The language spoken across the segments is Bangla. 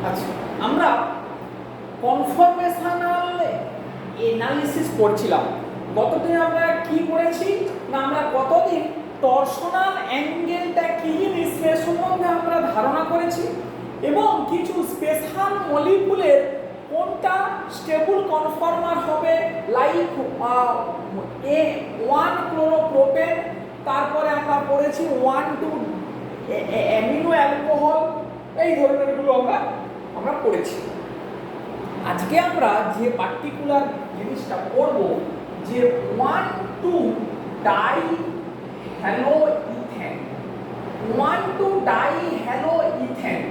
আচ্ছা, আমরা কনফরমেশনাল অ্যানালিসিস করছিলাম। গতদিন আমরা কি করেছি না, আমরা গতদিন টরশনাল অ্যাঙ্গেলটা কি জিনিস সে সম্বন্ধে আমরা ধারণা করেছি এবং কিছু স্পেশাল মলিকুলের কোনটা স্টেবল কনফর্মার হবে, লাইক A1 ক্লোরোপ্রোপেন, তারপরে আমরা পড়েছি 1,2 অ্যামিনো অ্যালকোহল, এই ধরনেরগুলো আমরা পড়েছি। আজকে আমরা যে পার্টিকুলার জিনিসটা পড়ব, যে 1,2 ডাইহ্যালোইথেন, 1,2 ডাইহ্যালোইথেন,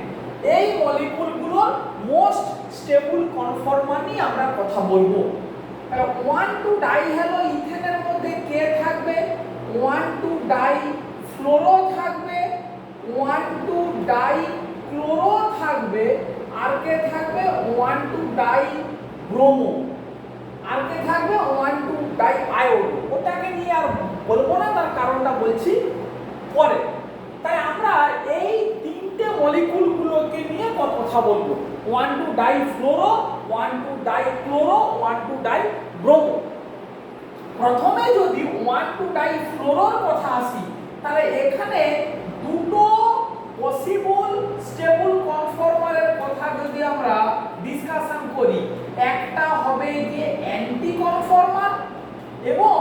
এই মলিকুলগুলোর মোস্ট স্টেবল কনফর্মার নিয়ে আমরা কথা বলবো। 1,2 ডাইহ্যালোইথেনের মধ্যে কে থাকবে? 1,2 ডাইফ্লোরো থাকবে, 1,2 ডাইক্লোরো থাকবে, আর কে থাকবে? 1,2 ডাইব্রোমো, আর কে থাকবে? 1,2 ডাইআয়োডো। ওটাকে নিয়ে আর বলবো না, তার কারণটা বলছি পরে। তাই আমরা এই তিনটে মলিকুলগুলোকে নিয়ে কথা বলবো, 1,2 ডাইফ্লোরো, 1,2 ডাইক্লোরো, 1,2 ডাইব্রোমো। প্রথমে যদি 1,2 ডাইফ্লোরোর কথা আসি, তাহলে এখানে দুটো পসিবল স্টেবল কনফর্মারের কথা যদি আমরা ডিসকাশন করি, একটা হবে গিয়ে অ্যান্টি কনফর্মার এবং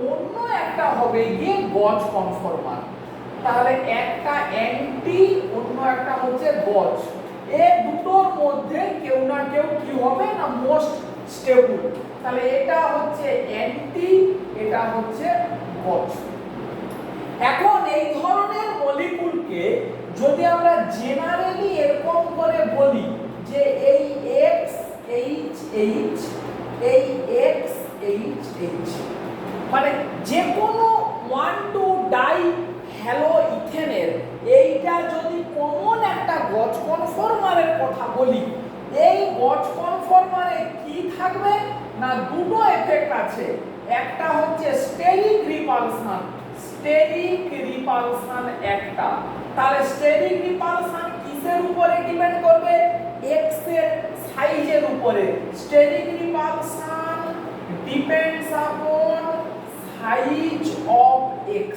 অন্য একটা হবে গিয়ে গজ কনফর্মার। তাহলে একটা অ্যান্টি, অন্য একটা হচ্ছে গজ। এই দুটোর মধ্যে কেউ না কেউ কি হবে না মোস্ট স্টেবল। তাহলে এটা হচ্ছে অ্যান্টি, এটা হচ্ছে গজ। এখন এই ধরনের মলিকুলকে যদি আমরা জেনারেলি এরকম করে বলি যে এই XHH, এই XHH, মানে যে কোনো 1,2 ডাইহ্যালোইথেনের এইটা যদি কমন একটা গজ কনফর্মারের কথা বলি, এই গজ কনফর্মারে কি থাকবে না দুটো এফেক্ট আছে। একটা হচ্ছে স্টেরিক রিপালশন, স্টেরিক রিপালশন একটা। তাহলে স্টেরিক রিপালশন কিসের উপরে ডিপেন্ড করবে? x এর সাইজের উপরে। Steric repulsion depends upon size of x।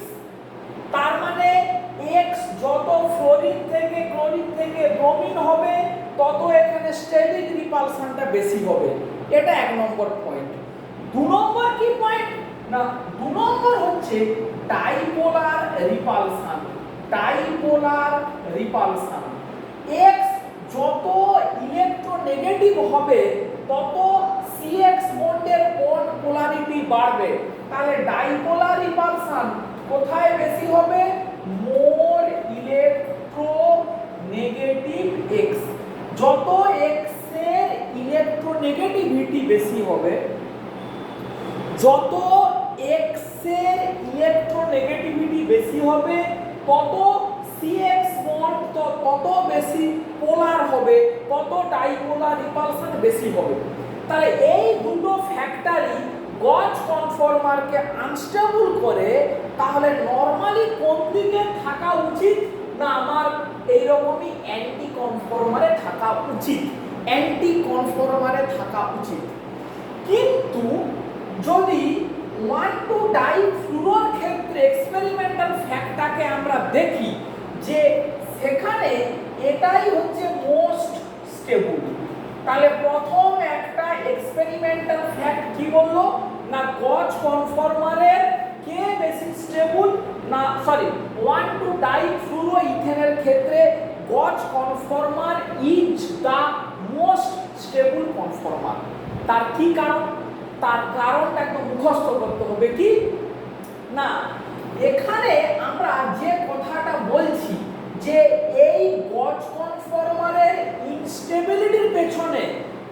তার মানে x যত ফ্লোরিন থেকে ক্লোরিন থেকে ব্রোমিন হবে, তত এখানে স্টেরিক রিপালশনটা বেশি হবে। এটা এক নম্বর পয়েন্ট। দু নম্বর কি পয়েন্ট না, দু নম্বর হচ্ছে ডাইপোলার রিপালশন। ডাইপোলার রিপালশন, x যত ইলেকট্রোনেগেটিভ হবে তত CX বন্ডের কোন পোলারিটি বাড়বে। তাহলে ডাইপোলার রিপালশন কোথায় বেশি হবে? মোর ইলেকট্রোনেগেটিভ x। যত x এর ইলেকট্রোনেগেটিভিটি বেশি হবে, যত x এর ইলেকট্রোনেগেটিভিটি বেশি হবে, তত CX বন্ড তত বেশি পোলার হবে, তত ডাইপোলার রিপালশন বেশি হবে। তাহলে এই দুটো ফ্যাক্টরই গজ কনফর্মারকে আনস্টেবল করে। তাহলে নরমালি কোন দিকে থাকা উচিত না, আমার এইরকমই অ্যান্টি কনফর্মারে থাকা উচিত, অ্যান্টি কনফর্মারে থাকা উচিত। কিন্তু যদি 1,2 ডাইফ্লুরোর ক্ষেত্রে এক্সপেরিমেন্টাল ফ্যাক্টটাকে আমরা দেখি যে সেখানে এটাই হচ্ছে মোস্ট স্টেবল। তাহলে প্রথম একটা এক্সপেরিমেন্টাল ফ্যাক্ট কি বললো না, গজ কনফর্মারের কে বেশি স্টেবল না, সরি 1,2 ডাইফ্লুরোইথেনের ক্ষেত্রে গজ কনফর্মার ইজ দ্য মোস্ট স্টেবল কনফর্মার। তার কি কারণ? তার কারণটা একদম মুখস্থ করতে হবে। কি না, এখানে আমরা যে কথাটা বলছি যে এই গজ কনফর্মারের ইনস্টেবিলিটির পেছনে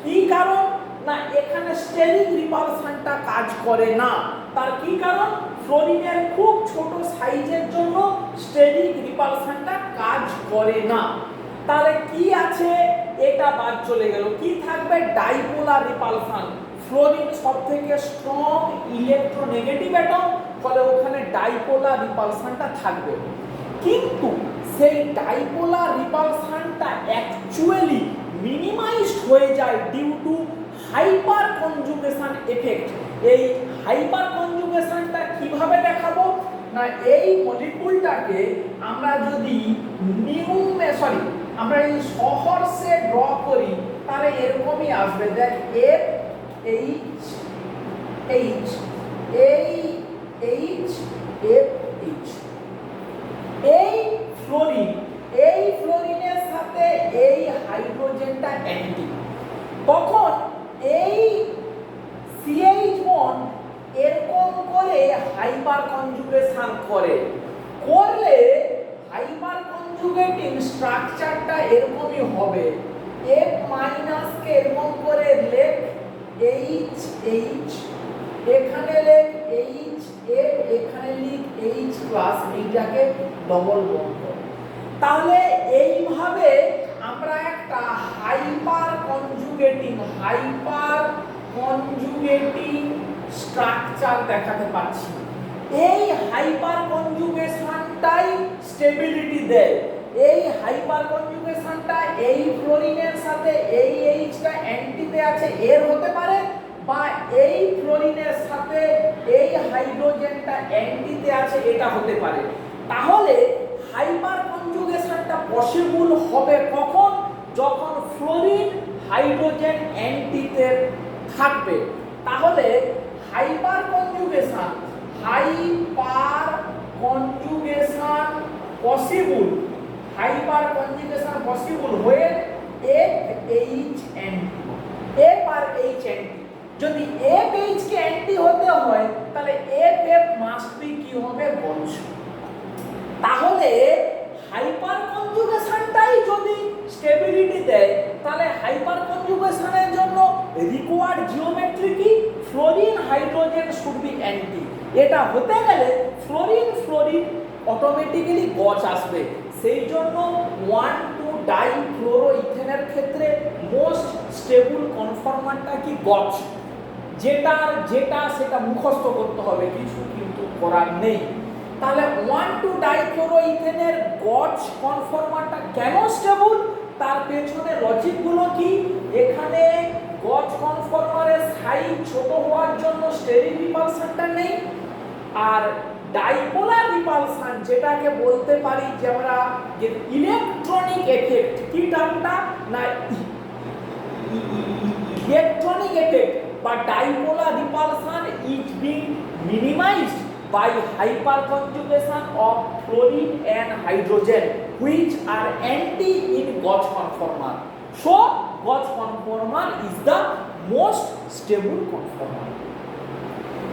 কি কারণ না, এখানে স্টেরিক রিপালশনটা কাজ করে না। তার কি কারণ? ফ্লোরিনের খুব ছোট সাইজের জন্য স্টেরিক রিপালশনটা কাজ করে না। তাহলে কি আছে? এটা বাদ চলে গেল। কি থাকবে? ডাইপোলার রিপালশন। ফ্লোরিন সবথেকে স্ট্রং ইলেকট্রোনেগেটিভ অ্যাটম, ফলে ওখানে ডাইপোলার রিপালশনটা থাকবে। কিন্তু সেই ডাইপোলার রিপালশনটা অ্যাকচুয়ালি হয়ে যায় due to hyper conjugation effect. এই হাইপার কনজুগেশনটা কিভাবে দেখাবো না, এই মলিকুলটাকে আমরা যদি আমরা এই সহর্ষে ড্র করি তাহলে এরকমই আসবে, দেখ এফ এইচ এইচ এই এইচ এফ এইচ। এই ফ্লোরিনের সাথে এই হাইড্রোজেনটা অ্যান্টি, তখন এই সিএইচ বন্ড এরকম করে হাইপার কনজুগেশন করলে হাইপার কনজুগেটিং স্ট্রাকচারটা এরকমই হবে, F মাইনাস কে এরকম করে লেখ এইচ এইচ, এখানে লেখ এইচ এফ, এখানে লিখ এইচ প্লাস, এইটাকে ডবল বন্ড। তাহলে এইভাবে আমরা একটা হাইপার কনজুগেটিং স্ট্রাকচার দেখাতে পাচ্ছি। এই হাইপার কনজুগেশনটাই স্টেবিলিটি দেয়। এই হাইপার কনজুগেশনটা এই ফ্লোরিনের সাথে এই এইচটা অ্যান্টিতে আছে এর হতে পারে, বা এই ফ্লোরিনের সাথে এই হাইড্রোজেনটা অ্যান্টিতে আছে এটা হতে পারে। তাহলে হাইপার কনজুগেশনটা পসিবল হবে কখন, যখন ফ্লোরিন হাইড্রোজেন অ্যান্টিতে থাকবে। তাহলে হাইপার কনজুগেশন পসিবল হয়ে FH অ্যান্টি, F আর H অ্যান্টি। যদি FH কে অ্যান্টি হতে হয় তাহলে FF মাস্ট বি কি হবে, বঞ্চ। তাহলে হাইপার কনজুগেশনটাই যদি স্টেবিলিটি দেয় তাহলে হাইপার কনজুগেশনের জন্য রিকোয়ার্ড জিওমেট্রি কি, fluorine hydrogen should be anti. এটা হতে গেলে ফ্লোরিন অটোমেটিক্যালি গছ আসবে। সেই জন্য 1,2-ডাইফ্লোরোইথেনের ক্ষেত্রে মোস্ট স্টেবল কনফর্মারটা কি, গছ। যেটা সেটা মুখস্থ করতে হবে, কিছু কিন্তু করার নেই। তাহলে 1,2-ডাইফ্লোরোইথেনের গছ কনফর্মারটা কেন স্টেবল, তার পেছনে লজিকগুলো কি। এখানে গছ কনফর্মারের সাইজ ছোট হওয়ার জন্য স্টেরিক রিপালশনটা নেই, আর ডাইপোলার রিপালশন যেটাকে বলতে পারি যে আমরা যে ইলেকট্রনিক এফেক্ট, কি টার্মটা না, ইলেকট্রনিক এফেক্ট বা dipolar repulsion is being minimised by hyperconjugation of fluorine and hydrogen which are anti in Gauge conformer. So Gauge conformer is the most stable conformer.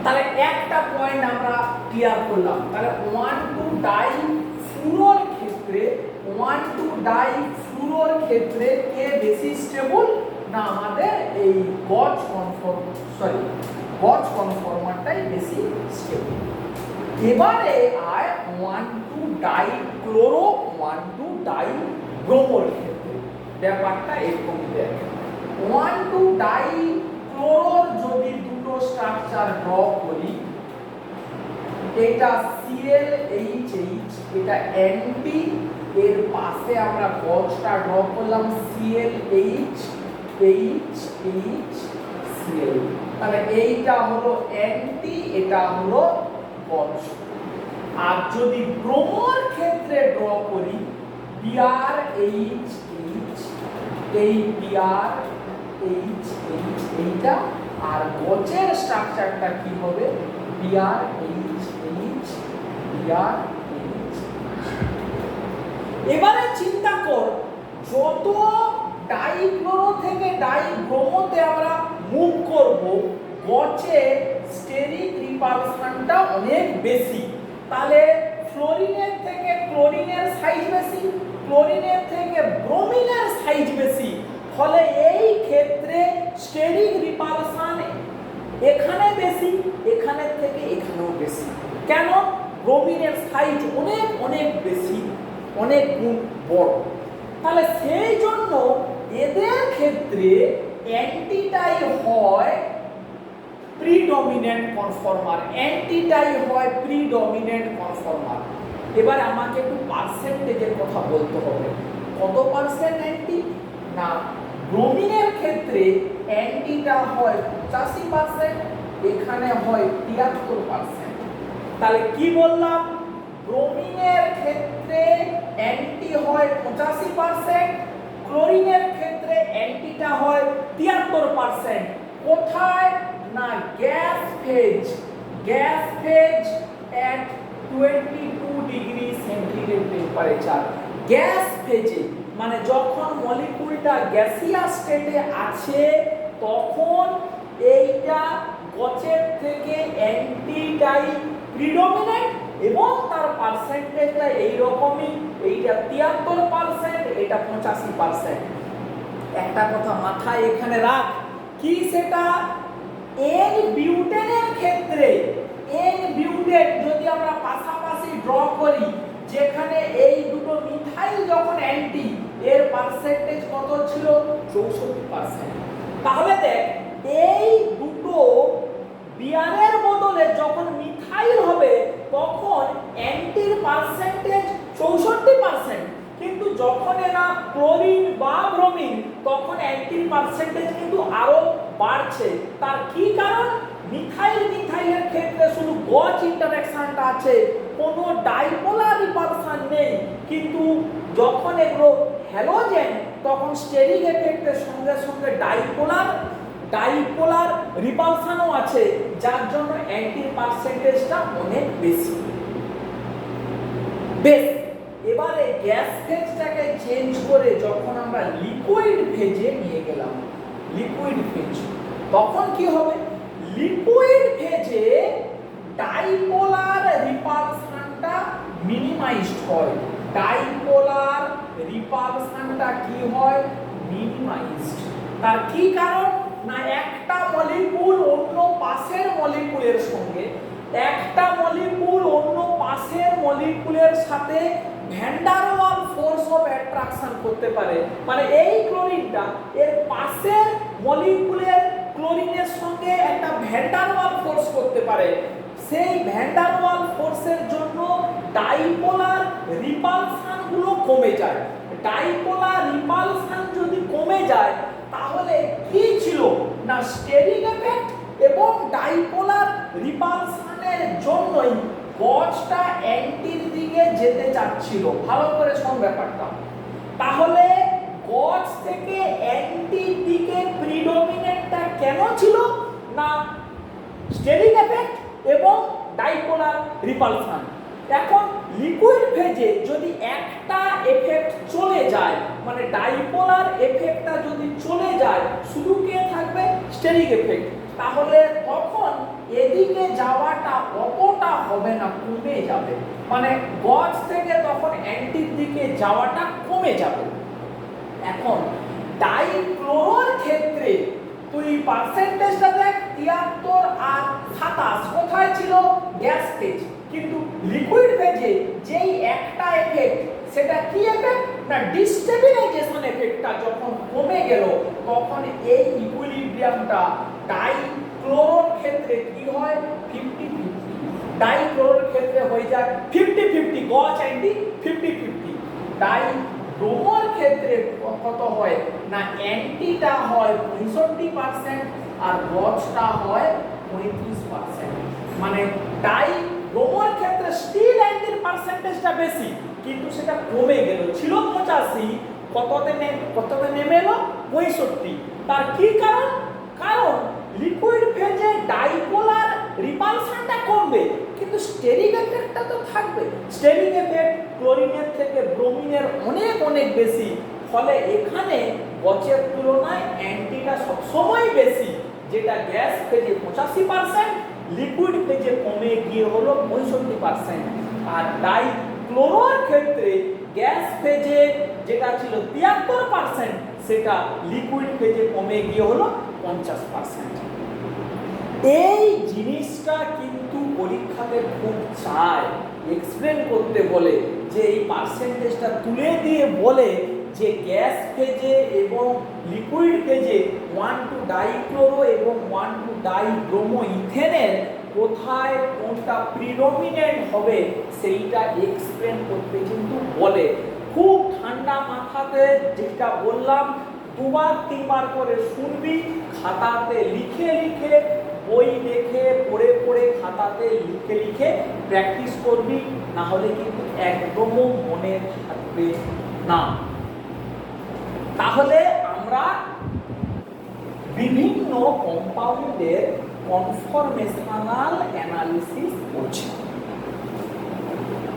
তাহলে একটা পয়েন্ট আমরা ক্লিয়ার করলাম। তাহলে 1,2-ডাইফ্লুরোর ক্ষেত্রে কে বেশি স্টেবল না, আমাদের এই গজ কনফর্মারটাই বেশি স্টেবল। এবারে আয় 1,2-ডাইক্লোরো 1,2-ডাইব্রোমোর ক্ষেত্রে ব্যাপারটা এরকম দেখে। 1,2-ডাইক্লোরোর যদি দুটো স্ট্রাকচার ড্র করি, এটা ClHH, এটা অ্যান্টি, এর পাশে আমরা গজটা ড্র করলাম ClH H H Cl। তাহলে এইটা হলো অ্যান্টি, এটা হলো গজ। আর যদি ব্রোমোর ক্ষেত্রে ড্র করি BrHH, এই BrHH এইটা, আর গজের স্ট্রাকচারটা কি হবে BrHH BrHH। এবারে চিন্তা কর, যত ডাইক্লোরো থেকে ডাইব্রোমোতে আমরা মুভ করব, গজে স্টেরিক রিপালশনটা অনেক বেশি। তাহলে ফ্লোরিনের থেকে ক্লোরিনের সাইজ বেশি, ক্লোরিনের থেকে ব্রোমিনের সাইজ বেশি, ফলে এই ক্ষেত্রে স্টেরিক রিপালশন এখানে বেশি, এখানের থেকে এখানেও বেশি। কেন? ব্রোমিনের সাইজ অনেক বেশি, অনেক গুণ বড়। তাহলে সেই জন্য এদের ক্ষেত্রে অ্যান্টিটাই হয় প্রিডমিনেন্ট কনফর্মার, এবার আমাকে একটু পার্সেন্টেজের কথা বলতে হবে। কত পার্সেন্ট অ্যান্টি না, ব্রোমিনের ক্ষেত্রে ক্ষেত্রে অ্যান্টিটা হয় 85%, এখানে হয় 73%। তাহলে কি বললাম, ব্রোমিনের ক্ষেত্রে অ্যান্টি হয় 85%, ক্লোরিনের ক্ষেত্রে অ্যান্টিটা হয় 73%। কোথায় না gas phase, gas phase at 22 degree centigrade temperature. Gas ফেজে মানে যখন মলিকুলটা গ্যাসিয়াস স্টেটে আছে তখন এইটা গছের থেকে অ্যান্টিটাই প্রিডমিনেন্ট এবং তার পার্সেন্টেজটা এই রকমই, এইটা 73%, এটা 85%। একটা কথা মাথায় এখানে রাখ, কি সেটা, এন বিউটেনের ক্ষেত্রে এন বিউটেন যদি আমরা পাশাপাশি ড্র করি, যেখানে এই দুটো মিথাইল যখন অ্যান্টি, এর পার্সেন্টেজ কত ছিল, 64%। তাহলে দেখ এই দুটো বিয়ারের বদলে যখন মিথাইল হবে তখন অ্যান্টির পার্সেন্টেজ 64%, কিন্তু যখন এরা ক্লোরিন বা ব্রোমিন তখন অ্যান্টির পার্সেন্টেজ কিন্তু আরো বাড়ছে। তার কি কারণ, মিথাইল মিথাইলের ক্ষেত্রে শুধু গজ ইন্টারঅ্যাকশনটা আছে, কোনো ডাইপোলার রিপালশন নেই, কিন্তু যখন এগুলো হ্যালোজেন তখন স্টেরিক এফেক্টের সঙ্গে সঙ্গে ডাইপোলার রিপালশনও আছে, যার জন্য অ্যান্টির পার্সেন্টেজটা অনেক বেশি। বেশ, এবারে গ্যাস ফেজটাকে চেঞ্জ করে যখন আমরা লিকুইড ফেজে নিয়ে গেলাম, লিকুইড ফেজ, তখন কি হবে, লিকুইড ফেজে ডাইপোলার রিপালশনটা মিনিমাইজড হয়, ডাইপোলার রিপালশনটা কি হয়, মিনিমাইজড। তার কি কারণ না, একটা মলিকুল অন্য পাশের মলিকুলের সঙ্গে, একটা মলিকুল অন্য পাশের মলিকুলের সাথে van der wall force of attraction করতে পারে। মানে এই ক্লোরিনটা এর পাশের মলিকুলের ক্লোরিনের সঙ্গে একটা ভ্যান ডার ওয়াল ফোর্স করতে পারে, সেই ভ্যান ডার ওয়াল ফোর্সের জন্য ডাইপোলার রিপালশন গুলো কমে যায়। ডাইপোলার রিপালশন যদি কমে যায় তাহলে কি ছিল না, স্টেরিক এফেক্ট এবং ডাইপোলার রিপালশনের জন্যই গজটা অ্যান্টির দিকে যেতে চাচ্ছিল। ভালো করে শোন ব্যাপারটা, তাহলে গজ থেকে অ্যান্টির দিকে প্রিডমিনেন্টটা কেন ছিল না, স্টেরিক এফেক্ট এবং ডাইপোলার রিপালশন। এখন লিকুইড ফেজে যদি একটা এফেক্ট চলে যায়, মানে ডাইপোলার এফেক্টটা যদি চলে যায়, শুধু কে থাকবে, স্টেরিক এফেক্ট, তাহলে তখন এদিকে যাওয়াটা অতটা হবে না, কমে যাবে, মানে গজ থেকে তখন অ্যান্টির দিকে যাওয়াটা কমে যাবে। এখন ডাইক্লোরোর ক্ষেত্রে তুই পার্সেন্টেজটা দেখ, 73 আর 27 কোথায় ছিল, গ্যাস ফেজ, কিন্তু লিকুইড ফেজে যেই একটা এফেক্ট, সেটা কি এফেক্ট না, ডিস্টেবিলাইজেশন এফেক্টটা যখন কমে গেল তখন এই ইকুইলিব্রিয়ামটা ডাইক্লোরোর ক্ষেত্রে কি হয়, 50-50, ডাইক্লোরোর ক্ষেত্রে হয়ে যায় 50-50, গজ অ্যান্টি 50-50। ডাইব্রোমোর ক্ষেত্রে কত হয় না, অ্যান্টিটা হয় 65% আর গজটা হয় 35%। মানে ডাইব্রোমোর ক্ষেত্রে স্টিল অ্যান্টির পার্সেন্টেজটা বেশি, কিন্তু সেটা কমে গেল, ছিল 85, কততে নেমে এলো 65। তার কি কারণ, কারণ লিকুইড ফেজে ডাইপোলার রিপালশনটা কমবে কিন্তু স্টেরিক এফেক্টটা তো থাকবে। স্টেরিক এফেক্ট ক্লোরিনের থেকে ব্রোমিনের অনেক অনেক বেশি, ফলে এখানে গছের তুলনায় অ্যান্টিটা সবসময় বেশি, যেটা গ্যাস ফেজে 85%, লিকুইড ফেজে কমে গিয়ে হলো 65%। আর ডাইক্লোরোর ক্ষেত্রে গ্যাস ফেজে যেটা ছিল 73%, সেটা লিকুইড ফেজে কমে গিয়ে হলো 50%। এই জিনিসটা কিন্তু পরীক্ষাতে খুব চায়, এক্সপ্লেন করতে বলে, যে এই পার্সেন্টেজটা তুলে দিয়ে বলে যে গ্যাস ফেজে এবং লিকুইড ফেজে 1,2-ডাইক্লোরো এবং 1,2-ডাইব্রোমো ইথেনের কোথায় কোনটা প্রিডমিনেন্ট হবে সেইটা এক্সপ্লেন করতে কিন্তু বলে। খুব ঠান্ডা মাথাতে যেটা বললাম, দুবার তিনবার করে শুনবি, খাতাতে লিখে লিখে, বই দেখে পড়ে পড়ে খাতাতে লিখে লিখে প্র্যাকটিস করবি, না হলে কিন্তু একদমও মনে থাকবে না। তাহলে আমরা বিভিন্ন কম্পাউন্ডের কনফরমেশনাল অ্যানালিসিস করছি।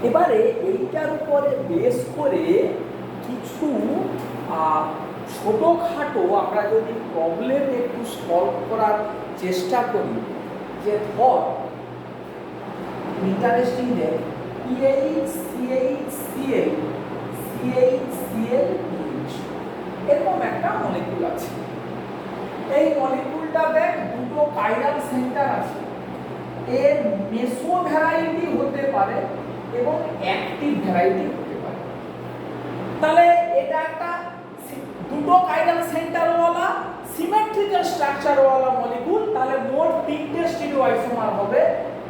এবারে এইটার উপরে বেস করে কিছু ছোটোখাটো আমরা যদি প্রবলেম একটু সলভ করার চেষ্টা করি, যে ধর ইন্টারেস্টিং যে PH CH Cl CH Cl PH এরকম একটা মলিকুল আছে। এই মলিকুলটা দেখ দুটো কাইরাল সেন্টার আছে, এর মেসো ভ্যারাইটি হতে পারে এবং অ্যাক্টিভ ভ্যারাইটি হতে পারে। তাহলে এটা একটা দুটো কাইরাল সেন্টারওয়ালা সিমেট্রিক্যাল স্ট্রাকচারওয়ালা মলিকুল। তাহলে মোট তিনটে স্টিরিওআইসোমার হবে,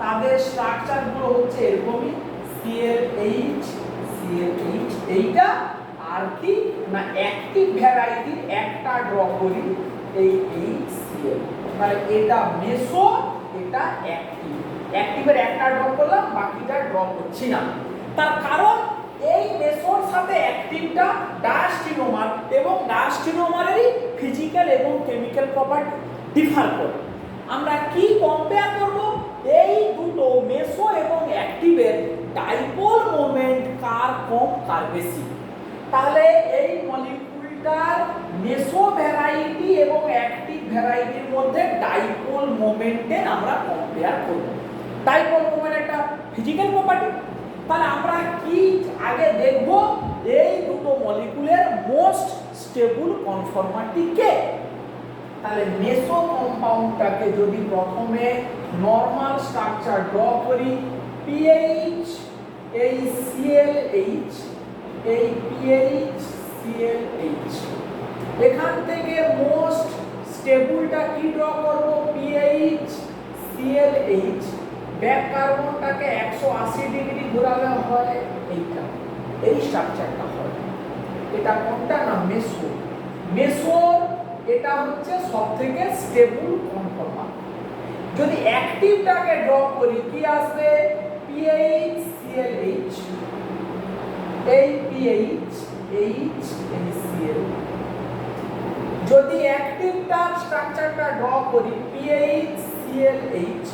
তাদের স্ট্রাকচারগুলো হচ্ছে এরকমই ClH ClH। এইটা আর কি না অ্যাক্টিভ ভ্যারাইটির একটা ড্র করি, এই HCl। তাহলে এটা মেসো, এটা অ্যাক্টিভ। অ্যাক্টিভের একটা ড্র করলাম, বাকিটা ড্র করছি না। তার কারণ এই মেসোর সাথে অ্যাক্টিভটা ডায়াস্টিনোমার, এবং ডায়াস্টিনোমারেরই ফিজিক্যাল এবং কেমিক্যাল প্রপার্টি ডিফার করে। আমরা কি কম্পেয়ার করব? এই দুটো মেসো এবং অ্যাক্টিভের ডাইপোল মোমেন্ট কার কম কার বেশি। তাহলে এই মলিকুলটার মেসো ভ্যারাইটি এবং অ্যাক্টিভ ভ্যারাইটির মধ্যে ডাইপোল মোমেন্টে আমরা কম্পেয়ার করব। ডাইপোল মোমেন্ট একটা ফিজিক্যাল প্রপার্টি। তাহলে আমরা কি আগে দেখব? এই দুটো মলিকুলের মোস্ট স্টেবল কনফর্মারটি কে? তাহলে মেসো কম্পাউন্ডটাকে যদি প্রথমে নরমাল স্ট্রাকচার ড্র করি, PH এই ClH এই PH ClH, এখান থেকে মোস্ট স্টেবলটা কি ড্র করব? PH ClH। ব্যাক কার্বনটাকে 180 ডিগ্রি ঘোরালে হয় এইটা, এই স্ট্রাকচারটা হয়। এটা কোনটা না মেসো। মেসোর এটা হচ্ছে সবথেকে স্টেবল কনফর্মার। যদি অ্যাক্টিভটাকে ড্র করি কি আসবে? PH ClH এই PH H এই Cl। যদি অ্যাক্টিভটা স্ট্রাকচারটা ড্র করি PH ClH,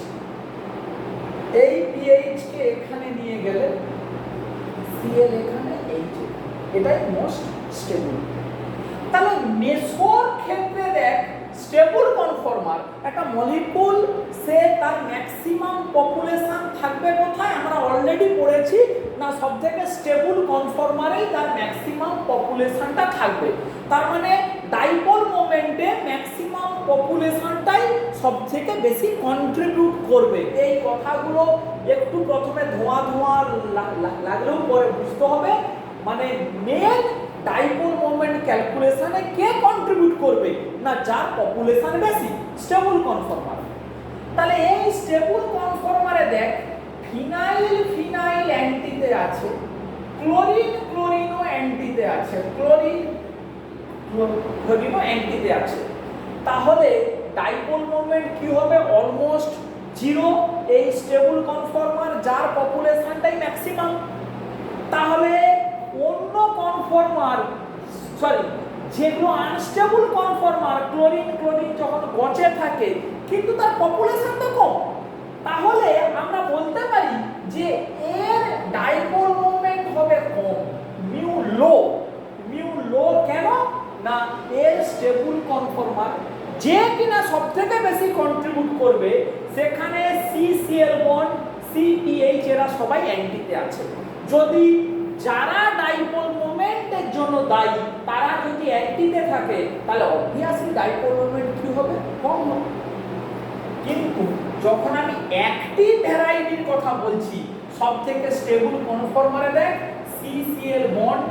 এই PH কে এখানে নিয়ে গেলে Cl এখানে H, এটাই মোস্ট স্টেবল। তাহলে মেসোর ক্ষেত্রে দেখ স্টেবল কনফর্মার একটা মলিকুল, সে তার ম্যাক্সিমাম পপুলেশন থাকবে কোথায়? আমরা অলরেডি পড়েছি না, সবথেকে স্টেবল কনফর্মারেই তার ম্যাক্সিমাম পপুলেশনটা থাকবে। তার মানে ডাইপোল মোমেন্টে ম্যাক্সিমাম পপুলেশনটাই সবথেকে বেশি কন্ট্রিবিউট করবে। এই কথাগুলো একটু প্রথমে ধোঁয়া ধোঁয়া লাগলেও পরে বুঝতে হবে। মানে মেন ডাইপোল মোমেন্ট ক্যালকুলেশনে কে কন্ট্রিবিউট করবে না, যার পপুলেশন বেশি, স্টেবল কনফর্মার। তাহলে এই স্টেবল কনফর্মারে দেখ ফিনাইল ফিনাইল অ্যান্টিতে আছে, ক্লোরিন ক্লোরিনও অ্যান্টিতে আছে, ক্লোরিন ক্লোরিনও অ্যান্টিতে আছে। তাহলে ডাইপোল মোমেন্ট কি হবে? Almost zero. এই স্টেবল কনফর্মার যার পপুলেশনটাই ম্যাক্সিমাম। তাহলে অন্য কনফর্মার যেগুলো আনস্টেবল কনফর্মার, ক্লোরিন ক্লোরিন যখন গচে থাকে কিন্তু তার পপুলেশন তো কম, তাহলে আমরা বলতে পারি যে এর ডাইপোল মোমেন্ট হবে কম, মিউ লো। মিউ লো কেন না এর স্টেবল কনফর্মার যে কিনা সবথেকে বেশি কন্ট্রিবিউট করবে, সেখানে CCl বন্ড CPH এরা সবাই অ্যান্টিতে আছে। যদি যারা ডাইপোল মোমেন্টের জন্য দায়ী তারা যদি অ্যান্টিতে থাকে, তাহলে অবভিয়াসলি ডাইপোল মোমেন্ট কি হবে? কম হবে। কিন্তু যখন আমি অ্যাক্টিভ ভ্যারাইটির কথা বলছি, সবথেকে স্টেবল কনফর্মারে দেখ CCl বন্ড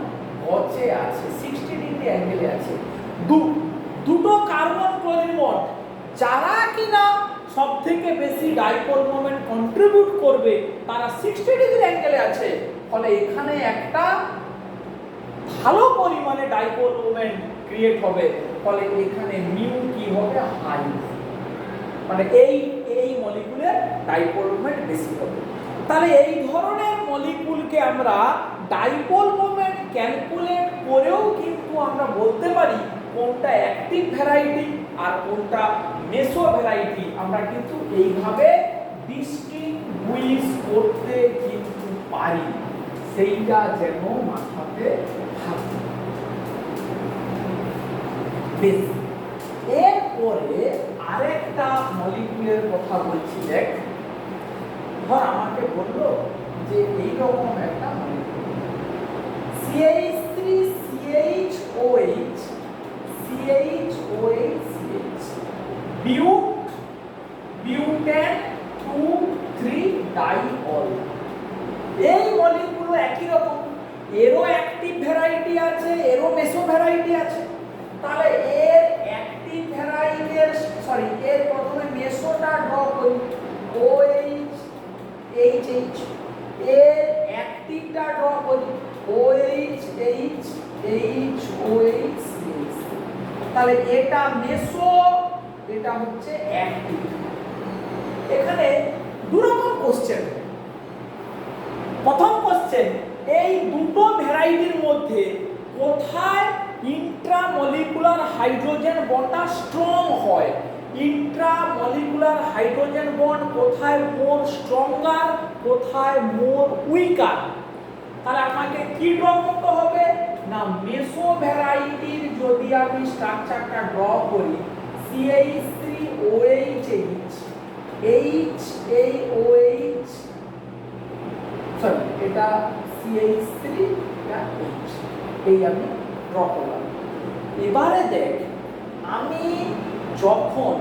গচে আছে, 60 ডিগ্রি অ্যাঙ্গেলে আছে। দুটো কার্বন ক্লোরিন বন্ড যারা কিনা সবথেকে বেশি ডাইপোল মোমেন্ট কন্ট্রিবিউট করবে তারা 60 ডিগ্রি অ্যাঙ্গেলে আছে। ফলে এখানে একটা ভালো পরিমাণে ডাইপোল মোমেন্ট ক্রিয়েট হবে, ফলে এখানে মিউ কি হবে হাই, মানে এই মলিকুলের ডাইপোল মোমেন্ট বেশি হবে। তাহলে এই ধরনের মলিকুলকে আমরা ডাইপোল মোমেন্ট ক্যালকুলেট করেও কিন্তু আমরা বলতে পারি কোনটা অ্যাক্টিভ ভ্যারাইটি আর কোনটা মেসো ভ্যারাইটি, আমরা কিন্তু এইভাবে ডিস্টিংগুইশ করতে কিন্তু পারি, সেইটা যেন মাথাতে থাকে। বেশ, এরপরে আরেকটা মলিকুলের কথা বলছি। দেখ, ধর আমাকে বললো যে এইরকম একটা মলিকুল CH3CHOH CHOH বিউটেন 2,3 ডাইঅল। এই মলিকুল একই রকম, এরও অ্যাক্টিভ ভ্যারাইটি আছে, এরও মেসো ভ্যারাইটি আছে। তাহলে এর অ্যাক্টিভ ভ্যারাইটির এর প্রথমে মেসোটা ড্র করি, OH HH, এর অ্যাক্টিভটা ড্র করি, OH H HOH CH। তাহলে এটা মেসো, এটা হচ্ছে অ্যাক্টিভ। এখানে দু রকম কোশ্চেন। প্রথম কোশ্চেন, এই দুটো ভ্যারাইটির মধ্যে কোথায় ইন্ট্রামলিকুলার হাইড্রোজেন বন্ডটা স্ট্রং হয়, ইন্ট্রামলিকুলার হাইড্রোজেন বন্ড কোথায় মোর স্ট্রঙ্গার, কোথায় মোর উইকার। তাহলে আমাকে কি ড্র করতে হবে না, মেসো ভ্যারাইটির যদি আমি স্ট্রাকচারটা ড্র করি, CH3OH HAOH, এটা CH3 এটা H, এই আমি ড্র করলাম। এবারে দেখ, আমি যখন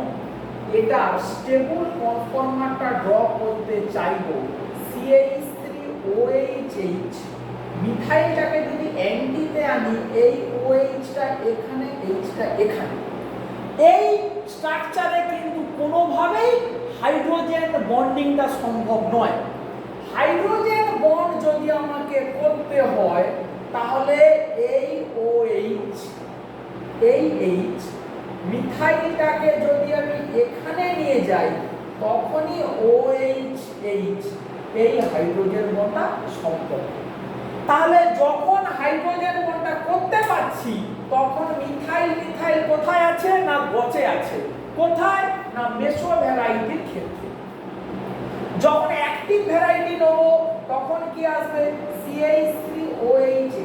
এটা স্টেবল কনফর্মারটা ড্র করতে চাইবো, CH3OH মিথাইলটাকে যদি অ্যান্টিতে আনি, এই OH-টা এখানে, H-টা এখানে, এই স্ট্রাকচারে কিন্তু কোনোভাবেই হাইড্রোজেন বন্ডিংটা সম্ভব নয়। হাইড্রোজেন বন্ড যদি আমাকে করতে হয়, তাহলে এই OH এই H মিথাইলটাকে যদি আমি এখানে নিয়ে যাই, তখনই OH H এই হাইড্রোজেন বন্ডটা সম্ভব। তাহলে যখন হাইড্রোজেন বন্ডটা করতে পারছি, তখন মিথাইল কোথায় আছে না গচে আছে। কোথায় না মেসো ভ্যারাইটির ক্ষেত্রে। যখন অ্যাক্টিভ ভ্যারাইটি নেব, তখন কি আসবে, CH3OH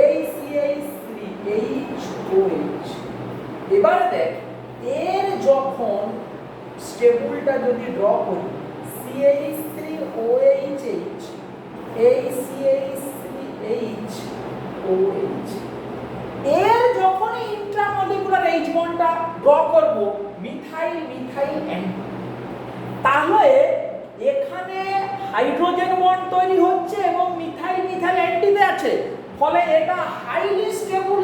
এই CH3HOH। এবার দেখ, এর যখন স্টেবলটা যদি ড্র করি, CH3OH এই CH3HOH, এর যখন ইন্ট্রামলিকুলার H বন্ডটা ড্র করব, মিথাইল অ্যান্টি, তাহলে এখানে হাইড্রোজেন বন্ড তৈরি হচ্ছে এবং মিথাইল অ্যান্টিতে আছে, ফলে এটা হাইলি স্টেবল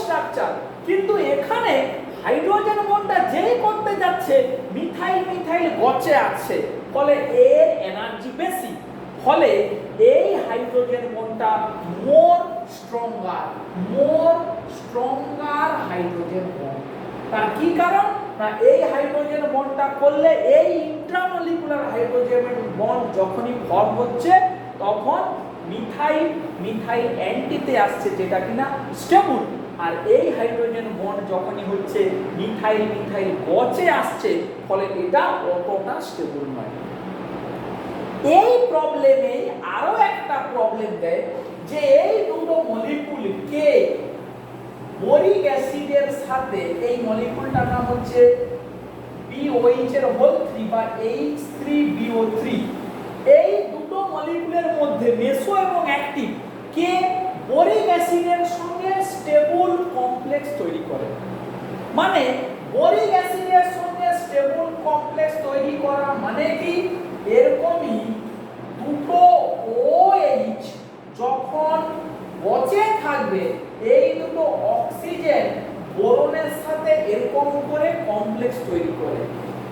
স্ট্রাকচার। কিন্তু এখানে হাইড্রোজেন বন্ডটা যেই করতে যাচ্ছে, মিথাইল গচে আছে, ফলে এর এনার্জি বেশি, ফলে এই হাইড্রোজেন বন্ডটা মোর স্ট্রঙ্গার হাইড্রোজেন বন্ড। তার কি কারণ না, এই হাইড্রোজেন বন্ডটা করলে এই ইন্ট্রামলিকুলার হাইড্রোজেন বন্ড যখনই ফর্ম হচ্ছে, তখন মিথাইল অ্যান্টিতে আসছে, যেটা কিনা স্টেবল। আর এই হাইড্রোজেন বন্ড যখনই হচ্ছে, মিথাইল গচে আসছে, ফলে এটা অতটা স্টেবল নয়। এই প্রবলেমে আরো একটা প্রবলেম দেয় যে এই দুটো মলিকুলকে বোরিক অ্যাসিডের সাথে, এই মলিকুলটার নাম হচ্ছে BOH এর হোল 3 বা H3BO3, এই দুটো মলিকুলের মধ্যে মেসো এবং অ্যাক্টিভ কে বোরিক অ্যাসিডের সঙ্গে স্টেবল কমপ্লেক্স তৈরি করে। মানে বোরিক অ্যাসিডের সঙ্গে স্টেবল কমপ্লেক্স তৈরি করা মানে কি, এরকমই দুটো OH যখন গচে থাকবে, এই দুটো অক্সিজেন বোরনের সাথে এরকম করে কমপ্লেক্স তৈরি করে।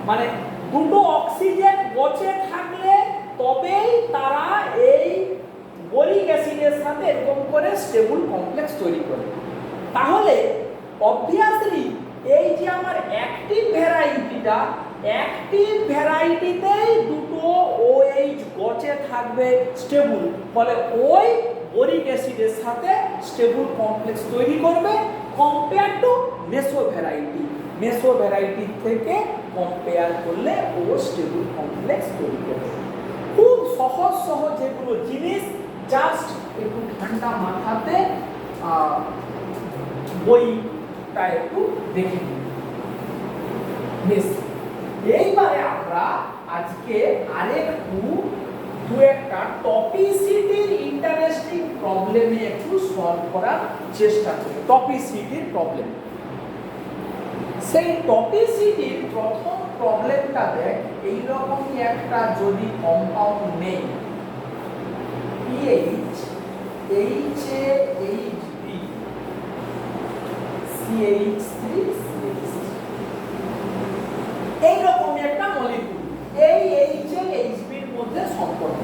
মানে দুটো অক্সিজেন গচে থাকলে তবেই তারা এই বোরিক অ্যাসিডের সাথে এরকম করে স্টেবল কমপ্লেক্স তৈরি করে। তাহলে অবভিয়াসলি এই যে আমার অ্যাক্টিভ ভ্যারাইটিটা, অ্যাক্টিভ ভ্যারাইটিতেই দুটো OH গচে থাকবে স্টেবল, ফলে ওই বোরিক অ্যাসিডের সাথে স্টেবল কমপ্লেক্স তৈরি করবে কম্পেয়ার টু মেসো ভ্যারাইটি। মেসো ভ্যারাইটি থেকে কম্পেয়ার করলে ও স্টেবল কমপ্লেক্স তৈরি করবে। খুব সহজ সহজ যেগুলো জিনিস, জাস্ট একটু ঠান্ডা মাথাতে বইটা একটু দেখে নিন। বেশ, এইবারে আমরা আজকে আরেকটু দু একটা টপিসিটির ইন্টারেস্টিং প্রবলেমে একটু সলভ করার চেষ্টা করি। টপিসিটির প্রবলেম, সেই টপিসিটির প্রথম প্রবলেমটা দেখ, এইরকমই একটা যদি কম্পাউন্ড নেই PH HAHB CH3 এইরকমই একটা মলিকিউল, এই HAHB এর মধ্যে সম্পর্ক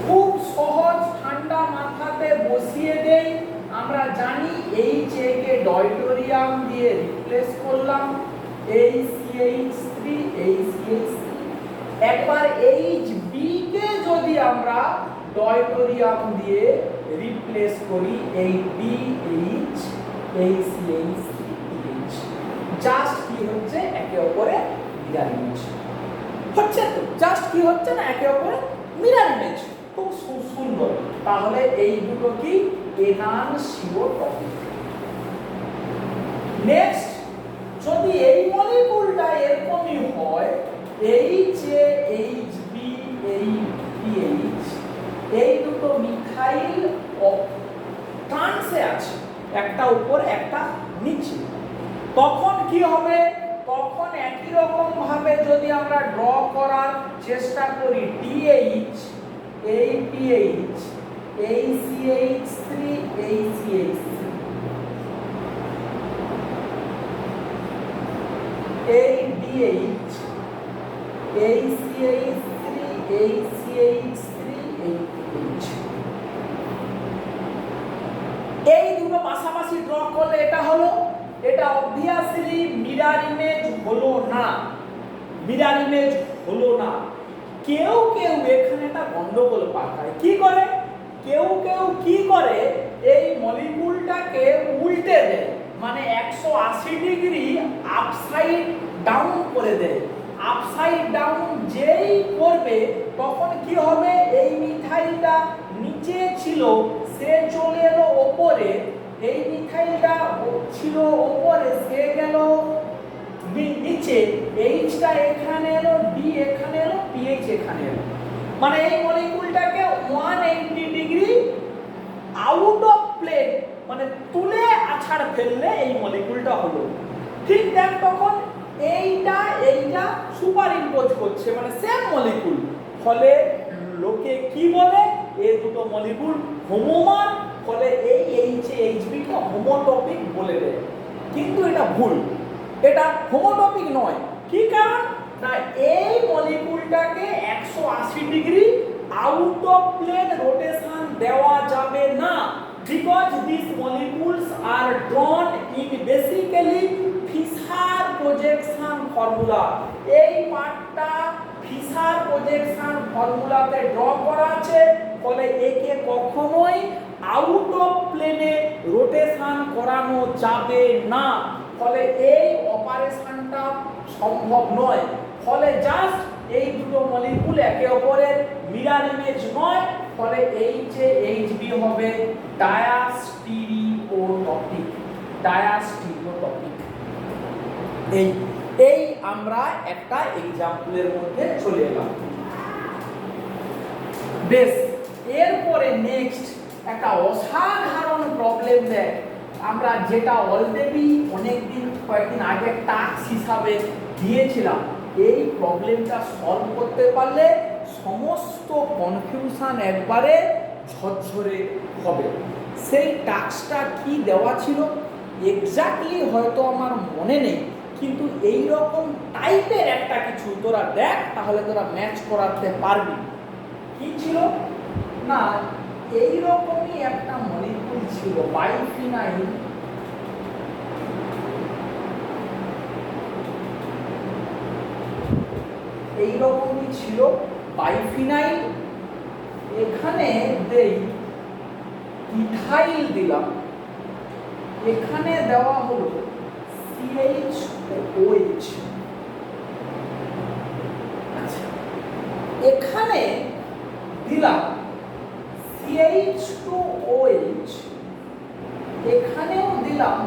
খুব সহজ, ঠান্ডা মাথাতে বসিয়ে দেই। আমরা জানি HA কে ডয়টোরিয়াম দিয়ে রিপ্লেস করলাম, HCH3 HCH3। একবার HB কে যদি আমরা ডয়টোরিয়াম দিয়ে রিপ্লেস করি, HBH HCH3 জাস্ট কি হচ্ছে, একে অপরে মিরর ইমেজ হচ্ছে। তো জাস্ট কি হচ্ছে না, একে অপরে মিরর ইমেজ, খুব সুন্দর। তাহলে এই দুটো কি এনানসিওটপিক। নেক্সট, যদি এই মলিকিউলটা এরকমই হয়, HAHB HBH এই দুটো মিথাইল ট্রান্সে আছে, একটা উপর একটা নিচে, তখন কি হবে? তখন একই রকম ভাবে যদি আমরা ড্র করার চেষ্টা করি, TH APH ACH3 ACH3 ADH ACH3 ACH3 ADH, এই দুটো পাশাপাশি ড্র করলে এটা হলো, এটা অবভিয়াসলি মিরর ইমেজ হলো না, মিরর ইমেজ হলো না। কেউ কেউ এখানে একটা গন্ডগোল পাকায়, কি করে? কেউ কেউ কি করে, এই মলিকিউলটাকে উল্টে দেয়, মানে 180 ডিগ্রি আপসাইড ডাউন করে দেয়। আপসাইড ডাউন যেই করবে তখন কি হবে, এই মিথাইলটা নিচে ছিল সে চলে এলো ওপরে, এই মিথাইলটা ছিল ওপরে সে গেল নিচে, এইচটা এখানে এলো, ডি এখানে এলো, পিএইচ এখানে এলো, মানে এই মলিকিউলটাকে 180 ডিগ্রি আউট অফ প্লেন, মানে তুলে আছাড় ফেললে এই মলিকিউলটা হলো। ঠিক দেখ, তখন এইটা সুপার ইম্পোজ করছে, মানে সেম মলিকিউল, ফলে লোকে কি বলে, এই দুটো মলিকিউল হোমোমার, ফলে এই HAHB কে হোমোটপিক বলে দেয়। কিন্তু এটা ভুল, এটা হোমোটপিক নয়। কি কারণ? না, এই মলিকিউলটাকে 180 degree out of plane rotation দেওয়া যাবে না, because these molecules are drawn in basically Fisher projection formula। এই পার্টটা ফিশার প্রজেকশন ফর্মুলাতে ড্র করা আছে, ফলে একে কখনোই আউট অফ প্লেনে রোটেশন করানো যাবে না, ফলে এই অপারেশনটা সম্ভব নয়। ফলে জাস্ট এই দুটো মলিকিউল একে অপরের মিরর ইমেজ নয়, ফলে HAHB হবে ডায়াস্টিরিওটপিক। ডায়াস্টিরিওটপিক। এই আমরা একটা এক্সাম্পলের মধ্যে চলে এলাম। বেশ, এরপরে নেক্সট একটা অসাধারণ প্রবলেম দেখ, আমরা যেটা অলরেডি কয়েকদিন আগে টাস্ক হিসাবে দিয়েছিলাম। এই প্রবলেমটা সলভ করতে পারলে সমস্ত কনফিউশন একবারে ঝরঝরে হবে। সেই টাস্কটা কি দেওয়া ছিল এক্স্যাক্টলি হয়তো আমার মনে নেই, কিন্তু এই রকম টাইপের একটা কিছু তোরা দেখ, তাহলে তোরা ম্যাচ করাতে পারবি। কি ছিল? না এইরকমই একটা মলিকুল ছিল বাইফিনাইল, এইরকমই ছিল বাইফিনাইল, এখানে দেই ইথাইল দিলাম, এখানে দেওয়া হলো CH2OH। আচ্ছা, এখানে দিলাম CH2OH, এখানেও দিলাম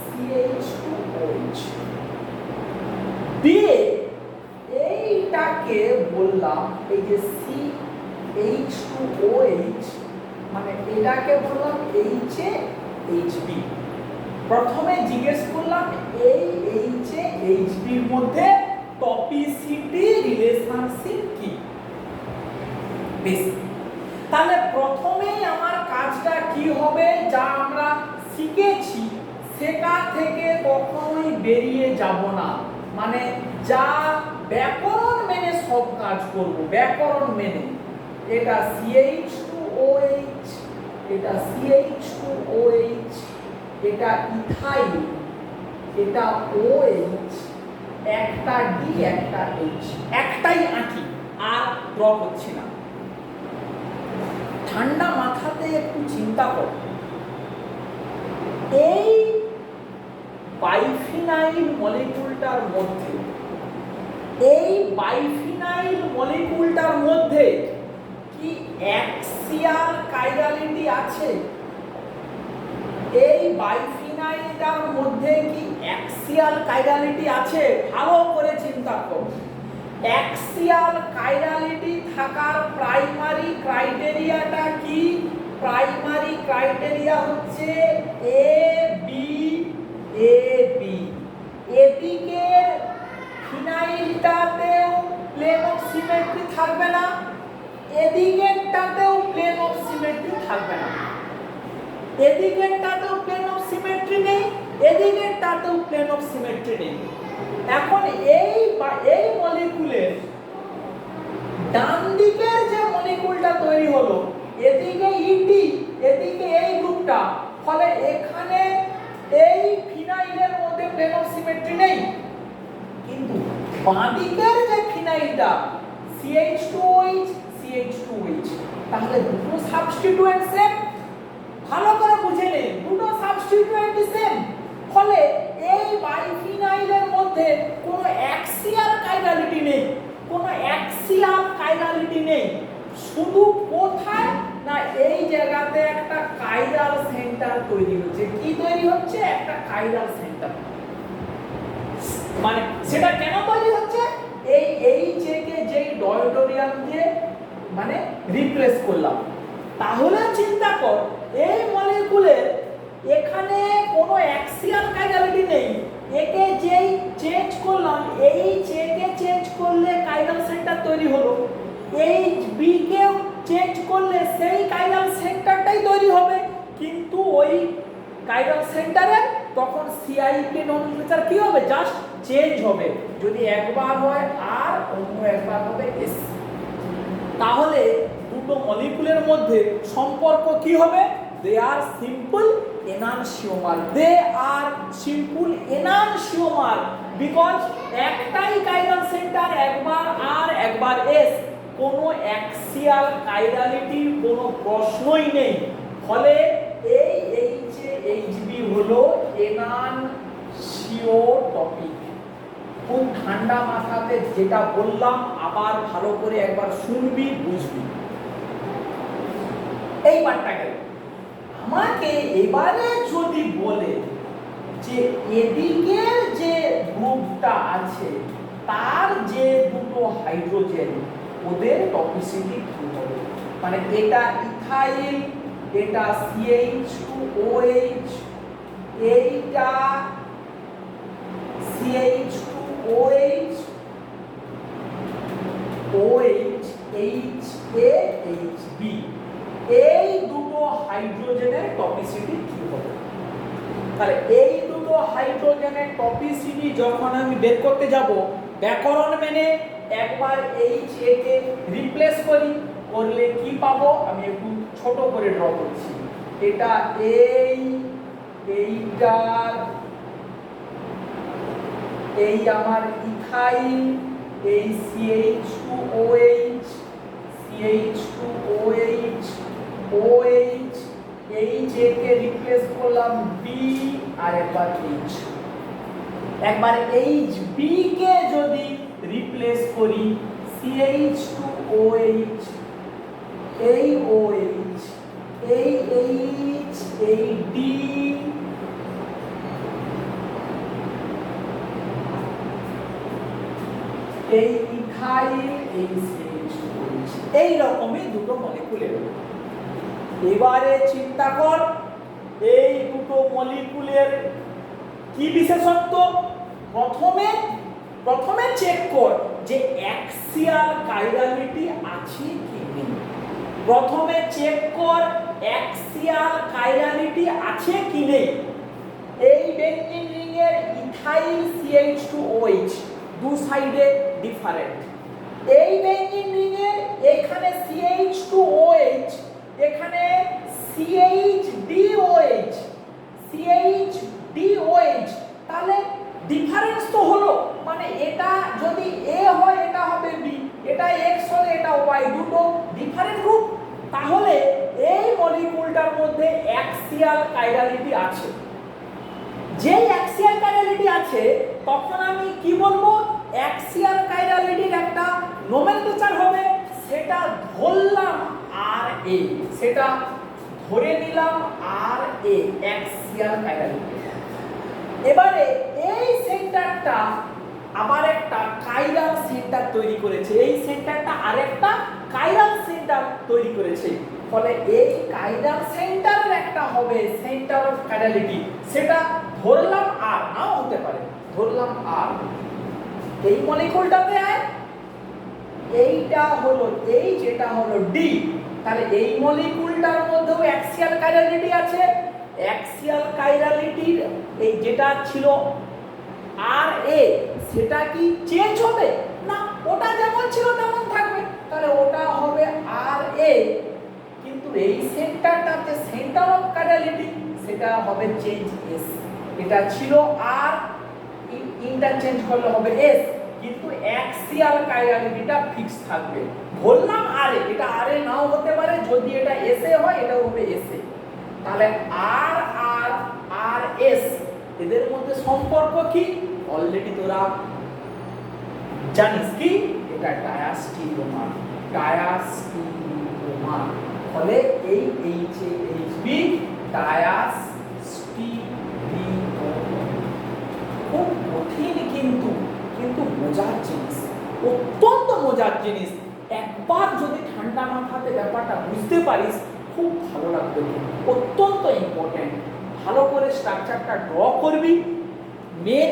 CH2OH, দিয়ে এইটাকে বললাম এই যে CH2OH, মানে এটাকে বললাম HAHB। প্রথমে জিজ্ঞেস করলাম এই HAHB এর মধ্যে টপিসিটি রিলেশনশিপ কি। বেশ, তাহলে প্রথমেই আমার কাজটা কি হবে, যা আমরা শিখেছি সেটা থেকে কখনোই বেরিয়ে যাব না, মানে যা ব্যাকরণ মেনে সব কাজ করব, ব্যাকরণ মেনে। এটা CH2OH, এটা CH2OH, এটা ইথাইল, এটা OH, একটা D একটা H, একটাই আঁকি আর ড্র করছি না। ঠান্ডা মাথাতে একটু চিন্তা করো, এই বাইফিনাইল মলিকুলটার মধ্যে, এই বাইফিনাইল মলিকুলটার মধ্যে কি অ্যাক্সিয়াল কাইরালিটি আছে? এই বাইফিনাইলটার মধ্যে কি অ্যাক্সিয়াল কাইরালিটি আছে? ভালো করে চিন্তা করো। অ্যাক্সিয়াল কাইরালিটি থাকার প্রাইমারি ক্রাইটেরিয়াটা কি? প্রাইমারি ক্রাইটেরিয়া হচ্ছে AB। এদিকের ফিনাইলটাতেও প্লেন অফ সিমেট্রি থাকবে না, এদিকেরটাতেও প্লেন অফ সিমেট্রি থাকবে না। এদিকেরটাতেও প্লেন অফ সিমেট্রি নেই, এদিকেরটাতেও প্লেন অফ সিমেট্রি নেই। এখন এই মলিকুলের ডান দিকের যে মলিকুলটা তৈরি হলো, এদিকে ইটি, এদিকে এই গ্রুপটা, ফলে এখানে এই ফিনাইলের মধ্যে প্লেন অফ সিমেট্রি নেই। কিন্তু বাঁ দিকের যে ফিনাইলটা CH2OH, CH2OH, তাহলে দুটো সাবস্টিটিউয়েন্ট সেম। ভালো করে বুঝে নে, দুটো সাবস্টিটিউয়েন্ট সেম, ফলে এই বাইফিনাইলের মধ্যে কোনো অ্যাক্সিয়াল কাইরালিটি নেই, কোনো অ্যাক্সিয়াল কাইরালিটি নেই। শুধু কোথায় না এই জায়গাতে একটা কাইরাল সেন্টার তৈরি হচ্ছে। কি তৈরি হচ্ছে? একটা কাইরাল সেন্টার। মানে সেটা কেন তৈরি হচ্ছে? এই কে যেই ডয়টোরিয়াম দিয়ে মানে রিপ্লেস করলাম। তাহলে চিন্তা কর, এই মলিকুলের এখানে কোনো অ্যাক্সিয়াল কাইরালিটি নেই, একে যেই চেঞ্জ করলাম, এই কে চেঞ্জ করলে কাইরাল সেন্টার তৈরি হলো, এই বি কে চেঞ্জ করলে সেই কাইরাল সেন্টারটাই তৈরি হবে, কিন্তু ওই কাইরাল সেন্টারে তখন CIP নমিনক্লেচার কি হবে? জাস্ট চেঞ্জ হবে। যদি একবার হয় আর অন্য একবার হবে S। তাহলে দুটো মলিকুলের মধ্যে সম্পর্ক কি হবে? They are simple enantiomer, they are simple enantiomer, because একটাই কাইরাল সেন্টার, একবার আর একবার S, কোনো অ্যাক্সিয়াল কাইরালিটির কোনো প্রশ্নই নেই। ফলে এই HAHB হলো এনানসিওটপিক। খুব ঠান্ডা মাথাতে যেটা বললাম আবার ভালো করে একবার শুনবি, বুঝবি। এই পার্টটা গেল। আমাকে এবারে যদি বলে যে এদিকের যে গ্রুপটা আছে তার যে দুটো হাইড্রোজেন, ওদের টপিসিটি কি হবে? মানে এটা ইথাইল, এটা CH2OH, এইটা CH2OH, OH, HAHB, এই দুটো হাইড্রোজেনের টপিসিটি কি হবে? তাহলে এই দুটো হাইড্রোজেনের টপিসিটি যখন আমি বের করতে যাব, ব্যাকরণ মেনে একবার HA কে রিপ্লেস করি, করলে কি পাবো আমি একটু ছোট করে ড্র করছি। এটা এইটার এই আমার ইথাইল এই CH2OH CH2OH OH H কে রিপ্লেস করলাম B আর একবার H। একবার HB কে যদি রিপ্লেস করি CH2OH এই OH এই H এই D এই ইথাইল এই CH2OH এই রকমই দুটো মলিকুলের। এবারে চিন্তা কর এই দুটো মলিকুলের কি বিশেষত্ব। প্রথমে চেক কর যে অ্যাক্সিয়াল কাইরালিটি আছে কি নেই। প্রথমে চেক কর অ্যাক্সিয়াল কাইরালিটি আছে কি নেই। এই বেঞ্জিন রিং এর ইথাইল CH2OH দু সাইডে ডিফারেন্ট। এই বেঞ্জিন রিং এর এখানে CH2OH এখানে CHDOH তাহলে ডিফারেন্স তো হলো, মানে এটা যদি A হয় এটা হবে B, এটা X হলে এটা Y, দুটো ডিফারেন্ট গ্রুপ। তাহলে এই মলিকুলটার মধ্যে অ্যাক্সিয়াল কাইরালিটি আছে। যে অ্যাক্সিয়াল কাইরালিটি আছে তখন আমি কি বলবো, অ্যাক্সিয়াল কাইরালিটির একটা নোমেনক্লেচার হবে, সেটা ধরলাম RA, সেটা ধরে নিলাম RA অ্যাক্সিয়াল কাইরালিটি। এবারে এই সেন্টারটা আবার একটা কাইরাল সেন্টার তৈরি করেছে, এই সেন্টারটা আরেকটা কাইরাল সেন্টার তৈরি করেছে। ফলে এই কাইরাল সেন্টারের একটা হবে সেন্টার অফ কাইরালিটি, সেটা ধরলাম R, নাও হতে পারে, ধরলাম R। এই মলিকুলটাতে এইটা হলো এই, যেটা হলো D। তাহলে এই মলিকুলটার মধ্যেও অ্যাক্সিয়াল কাইরালিটি আছে। অ্যাক্সিয়াল কাইরালিটির এই যেটা ছিল RA সেটা কি চেঞ্জ হবে না, ওটা যেমন ছিল তেমন থাকবে। তাহলে ওটা হবে RA, কিন্তু এই সেন্টারটাতে সেন্টার অফ কাইরালিটি সেটা হবে চেঞ্জ S। এটা ছিল R, ইন্টারচেঞ্জ করলে হবে S, কিন্তু অ্যাক্সিয়াল কাইরালিটিটা ফিক্স থাকবে। বললাম RA, এটা RA নাও হতে পারে, যদি এটা SA হয় এটাও হবে SA। তাহলে R আর RS এদের মধ্যে সম্পর্ক কি অলরেডি তোরা জানিস, কি এটা ডায়াস্টিরিওমার। ফলে এই HB ডায়াস্টিরিওমার খুব কঠিন কিন্তু মজার জিনিস, অত্যন্ত মজার জিনিস। একবার যদি ঠান্ডা মাথাতে ব্যাপারটা বুঝতে পারিস খুব ভালো লাগবে, অত্যন্ত ইম্পর্টেন্ট। ভালো করে স্ট্রাকচারটা ড্র করবি, মেন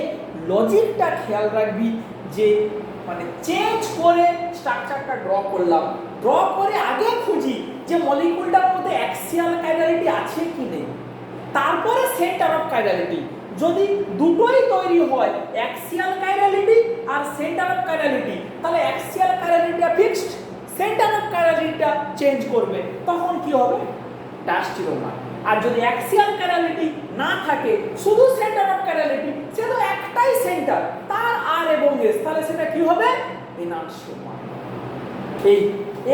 লজিকটা খেয়াল রাখবি যে মানে চেঞ্জ করে স্ট্রাকচারটা ড্র করলাম, ড্র করে আগে খুঁজি যে মলিকুলটার মধ্যে অ্যাক্সিয়াল কাইরালিটি আছে কি নেই, তারপরে সেন্টার অফ কাইরালিটি। যদি দুটোই তৈরি হয় অ্যাক্সিয়াল কাইরালিটি আর সেন্টার অফ কাইরালিটি, তাহলে অ্যাক্সিয়াল কাইরালিটিটা ফিক্সড, সেন্টার অফ কাইরালিটিটা চেঞ্জ করবে, তখন কি হবে ডায়াস্টিরিওমার। আর যদি অ্যাক্সিয়াল কাইরালিটি না থাকে, শুধু সেন্টার অফ কাইরালিটি, সেটা তো একটাই সেন্টার, তার R এবং S, তাহলে সেটা কি হবে এনানসিওমার।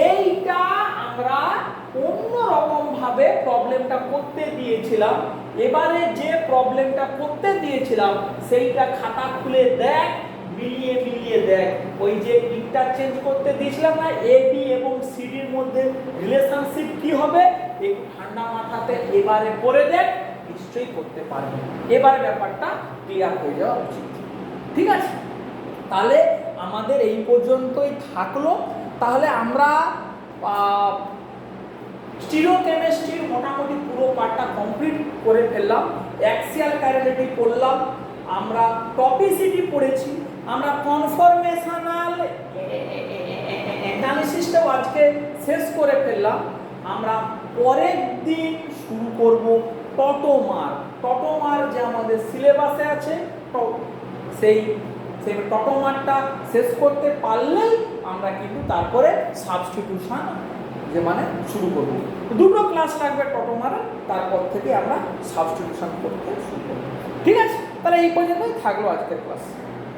এইটা আমরা অন্য রকম ভাবে প্রবলেমটা করতে দিয়েছিলাম। এবারে যে প্রবলেমটা করতে দিয়েছিলাম সেইটা খাতা খুলে দেখ, মিলিয়ে দেখ। ওই যে ইন্টারচেঞ্জ করতে দিয়েছিলাম না AB এবং CD এর মধ্যে রিলেশনশিপ কি হবে, একটু ঠান্ডা মাথাতে এবারে করে দেখ, নিশ্চয়ই করতে পারবে। এবারে ব্যাপারটা ক্লিয়ার হয়ে যাওয়া উচিত, ঠিক আছে? তাহলে আমাদের এই পর্যন্তই থাকলো। তাহলে আমরা স্টিরিওকেমিস্ট্রির মোটামুটি পুরো পার্টটা কমপ্লিট করে ফেললাম। অ্যাক্সিয়াল কাইরালিটি পড়লাম, আমরা টপিসিটি পড়েছি, আমরা কনফরমেশনাল অ্যানালিসিসটাও আজকে শেষ করে ফেললাম। আমরা পরের দিন শুরু করব টটোমার যে আমাদের সিলেবাসে আছে, সেই টটোমারটা শেষ করতে পারলেই আমরা কিন্তু তারপরে সাবস্টিটিউশন যে মানে শুরু করব। দুটো ক্লাস লাগবে টোটোমারের, তারপর থেকে আমরা সাবস্টিটিউশন করতে শুরু করব। ঠিক আছে, তাহলে এই পর্যন্তই থাকলো আজকের ক্লাস।